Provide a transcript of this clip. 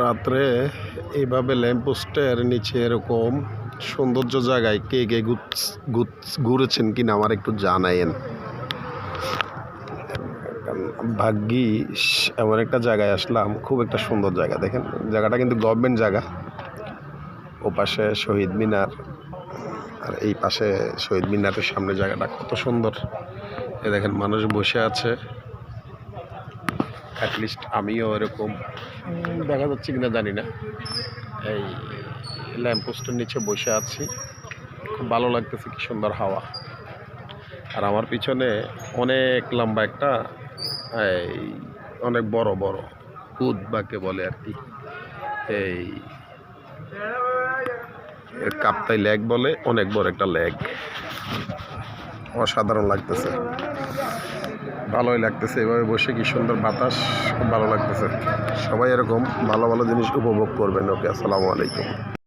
রাত্রে এইভাবে ল্যাম্পপোস্টের নিচে এরকম সৌন্দর্য জায়গায় কে কে ঘুরেছেন কিনা আমার একটু জানায়েন। ভাগ্যিস এমন একটা জায়গায় আসলাম, খুব একটা সুন্দর জায়গা। দেখেন জায়গাটা কিন্তু গভর্নমেন্ট জায়গা। ও পাশে শহীদ মিনার, আর এই পাশে শহীদ মিনারের সামনে জায়গাটা কত সুন্দর। এ দেখেন মানুষ বসে আছে। অ্যাটলিস্ট আমিও এরকম দেখা যাচ্ছে কিনা জানি না, এই ল্যাম্পপোস্টের নিচে বসে আছি। খুব ভালো লাগতেছে, কি সুন্দর হাওয়া। আর আমার পিছনে অনেক লম্বা একটা এই অনেক বড় বড় কুদ বাকে বলে আর কি, এই কাপ্তাই লেক বলে, অনেক বড় একটা লেক। অসাধারণ লাগতেছে, ভালোই লাগতেছে এভাবে বসে, কি সুন্দর বাতাস, খুব ভালো লাগতেছে। সবাই এরকম ভালো ভালো জিনিস উপভোগ করবেন। ওকে, আসসালামু আলাইকুম।